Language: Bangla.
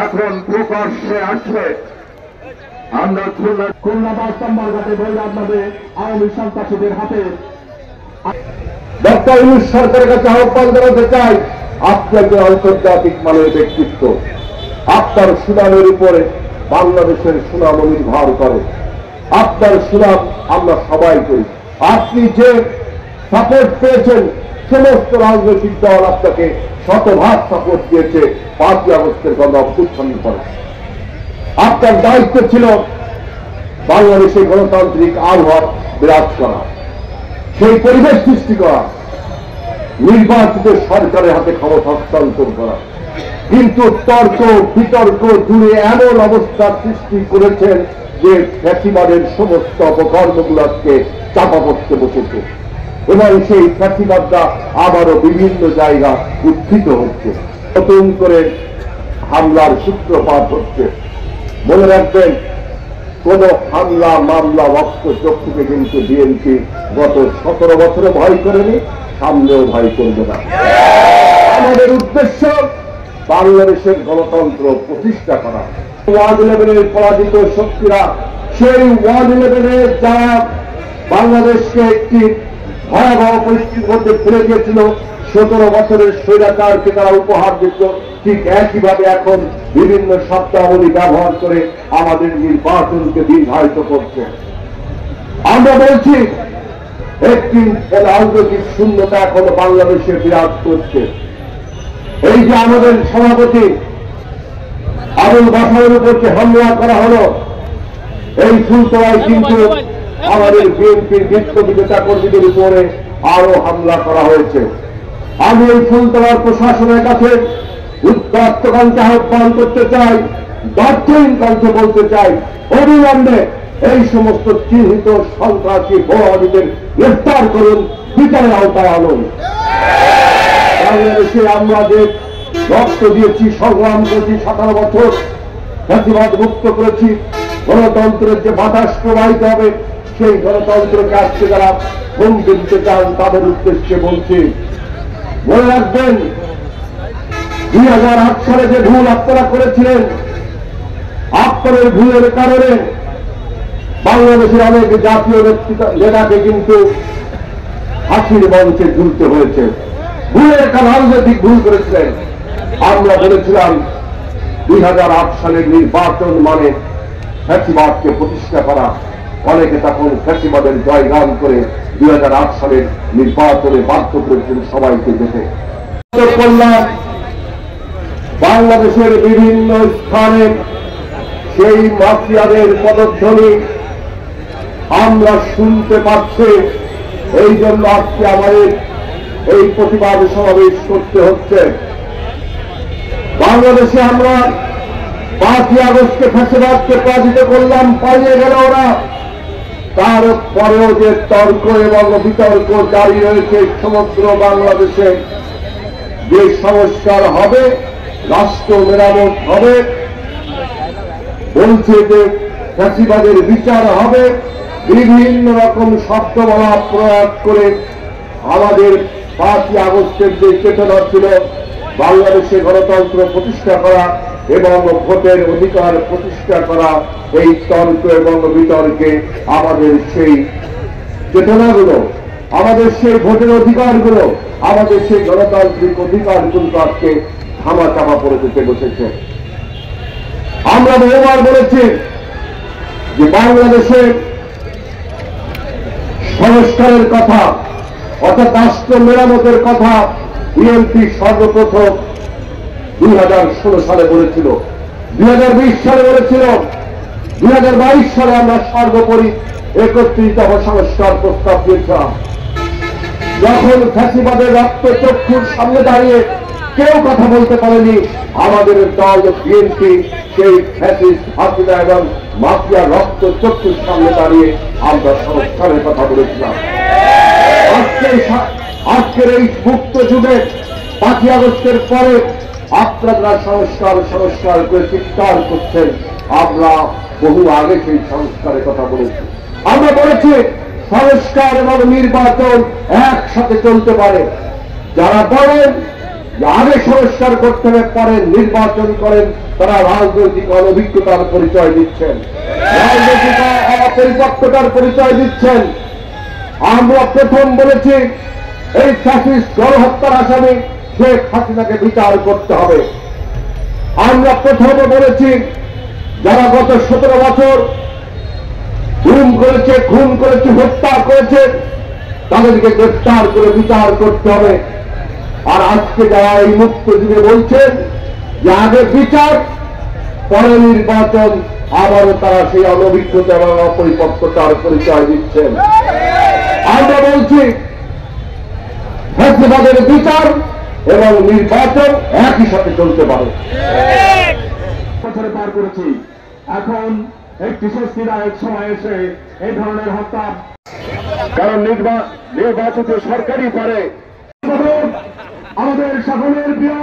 এখন প্রকাশ্যে আসছে। আমরা খুলনা বাস্তম্বারঘাটে বলে আপনাদের আওয়ামী সন্ত্রাসীদের হাতে ডক্টর ইউনূস সরকারের কাছে আহ্বান জানাতে চাই, আপনি একজন আন্তর্জাতিক মানের ব্যক্তিত্ব, আপনার সুনামের উপরে বাংলাদেশের সুনাম নির্ভর করে। আপনার সুনাম আমরা সবাই করি। আপনি যে সাপোর্ট পেয়েছেন, সমস্ত রাজনৈতিক দল আপনাকে শতভাগ সাপোর্ট দিয়েছে 5ই আগস্টের গণ অভ্যুত্থানের পরে। আপনার দায়িত্ব ছিল বাংলাদেশে গণতান্ত্রিক আবহাওয়া বিরাজ করা, সেই পরিবেশ সৃষ্টি করা, নির্বাচিত সরকারের হাতে ক্ষমতা হস্তান্তর করা। কিন্তু তর্ক বিতর্ক জুড়ে এমন অবস্থা সৃষ্টি করেছেন যে ফ্যাসিবাদের সমস্ত অপকর্মগুলোকে চাপা পড়তে বসেছে এবং সেই ফ্যাসিবাদটা আবারও বিভিন্ন জায়গা উত্থিত হচ্ছে, নতুন করে হামলার সূত্রপাত হচ্ছে। মনে রাখবেন, কোন হামলা মামলা রক্ত চক্ষুকে কিন্তু বিএনপি গত 17 বছরে ভয় করেনি, সামনেও ভয় করবে না। আমাদের উদ্দেশ্য বাংলাদেশের গণতন্ত্র প্রতিষ্ঠা করা। 1-11 পরাজিত শক্তিরা সেই 1-11 যারা বাংলাদেশকে একটি ভয়াবহ পরিস্থিতির মধ্যে ফেলে দিয়েছিল, 17 বছরের স্বৈরাচারকে তারা উপহার দিত, ঠিক একইভাবে এখন বিভিন্ন শব্দাবলী ব্যবহার করে আমাদের নির্বাচনকে দীর্ঘায়িত করছে। আমরা বলছি, একটি রাজনৈতিক শূন্যতা এখন বাংলাদেশে বিরাজ করছে। এই যে আমাদের সভাপতি আবুল বাসারের উপর যে হামলা করা হলো, এই ফুলতলায় কিন্তু আমাদের বিএনপির বিক্ষোভী নেতা কর্মীদের উপরে আরো হামলা করা হয়েছে। আমি এই ফুলতলার প্রশাসনের কাছে উদ্যত্ত কণ্ঠে আহ্বান করতে চাই, দার্থহীন কণ্ঠে বলতে চাই, অবিলম্বে এই সমস্ত চিহ্নিত সন্ত্রাসী ভোটারদের গ্রেফতার করুন, বিচারের আওতায় আনুন। বাংলাদেশে আমরা যে রক্ত দিয়েছি, সংগ্রাম করেছি, 17 বছর ফ্যাসিবাদ মুক্ত করেছি, গণতন্ত্রের যে বাতাস প্রবাহিত হবে, সেই গণতন্ত্রকে আজকে যারা হুমকি দিতে চান তাদের উদ্দেশ্যে বলছি, মনে রাখবেন 2008 সালে যে ভুল আপনারা করেছিলেন, আপনাদের ভুলের কারণে বাংলাদেশের অনেক জাতীয় নেতাকে কিন্তু ফাঁসির মঞ্চে ঝুলতে হয়েছে। ভুলের কারণে রাজনৈতিক ভুল করেছিলেন। আমরা বলেছিলাম 2008 সালের নির্বাচন মানে ফ্যাসিবাদকে প্রতিষ্ঠা করা। অনেকে তখন ফ্যাসিবাদের জয়গান করে 2008 সালের নির্বাচনে বাধ্য করেছেন সবাইকে যেতে। বাংলাদেশের বিভিন্ন স্থানে সেই মাফিয়াদের পদধ্বনি আমরা শুনতে পাচ্ছি। এই জন্য আজকে আমাদের এই প্রতিবাদ সমাবেশ করতে হচ্ছে। বাংলাদেশে আমরা 5ই আগস্টে ফ্যাসিবাদকে পরাজিত করলাম, পালিয়ে গেল ওরা। তারপরেও যে তর্ক এবং বিতর্ক জারি রয়েছে সমগ্র বাংলাদেশে, যে সংস্কার হবে, রাষ্ট্র মেরামত হবে, বলছে যে ফ্যাসিবাদের বিচার হবে, বিভিন্ন রকম শব্দমালা প্রয়োগ করে আমাদের 5ই আগস্টের যে চেতনা ছিল বাংলাদেশে গণতন্ত্র প্রতিষ্ঠা করা এবং ভোটের অধিকার প্রতিষ্ঠা করা, এই তর্ক এবং বিতর্কে আমাদের সেই চেতনাগুলো, আমাদের সেই ভোটের অধিকারগুলো, আমাদের সেই গণতান্ত্রিক অধিকারগুলো আজকে ধামাচাপা পড়ে যেতে বসেছে। আমরা বহুবার বলেছি যে বাংলাদেশে সংস্কারের কথা, অর্থাৎ রাষ্ট্র মেরামতের কথা বিএনপি সর্বপ্রথম 2016 সালে বলেছিল, 2020 সালে বলেছিল, 2022 সালে আমরা সর্বোপরি 31 দফা সংস্কার প্রস্তাব দিয়েছিলাম। যখন ফ্যাসিবাদের রক্তচক্ষুর সামনে দাঁড়িয়ে কেউ কথা বলতে পারেনি, আমাদের দল বিএনপি সেই ফ্যাসিস্ট হাসিনা এবং মাফিয়া রক্তচক্ষুর সামনে দাঁড়িয়ে আমরা সংস্কারের কথা বলেছিলাম। আজকের এই মুক্ত যুগে 5ই আগস্টের পরে আপনারা সংস্কার সংস্কার করে চিৎকার করছেন। আমরা বহু আগে সেই সংস্কারের কথা বলেছি। আমরা বলেছি সংস্কার এবং নির্বাচন একসাথে চলতে পারে। যারা বলেন আগে সংস্কার করতে হবে, পরে নির্বাচন করেন, তারা রাজনৈতিক অনভিজ্ঞতার পরিচয় দিচ্ছেন, রাজনৈতিক অপরিপক্কতার পরিচয় দিচ্ছেন। আমরা প্রথম বলেছি এই ফ্যাসিস্ট গণহত্যার আসামি শেখ হাসিনাকে বিচার করতে হবে। আমরা প্রথমে বলেছি যারা গত 17 বছর খুন করেছে, হত্যা করেছে, তাদেরকে গ্রেফতার করে বিচার করতে হবে। আর আজকে যারা এই মুক্ত যুগে বলছেন যে আগে বিচার পরে নির্বাচন, আবারও তারা সেই অনভিজ্ঞতা এবং অপরিপক্কতার পরিচয় দিচ্ছেন। আমরা বলছি ফ্যাসিবাদের বিচার এবং নির্বাচন একই সাথে চলতে পারে। বছরে পার করেছি, এখন একটি স্বস্তিদায়ক সময় এসে এই ধরনের হত্যা, কারণ নির্বাচিত সরকারই পারে। আমাদের সকলের প্রিয়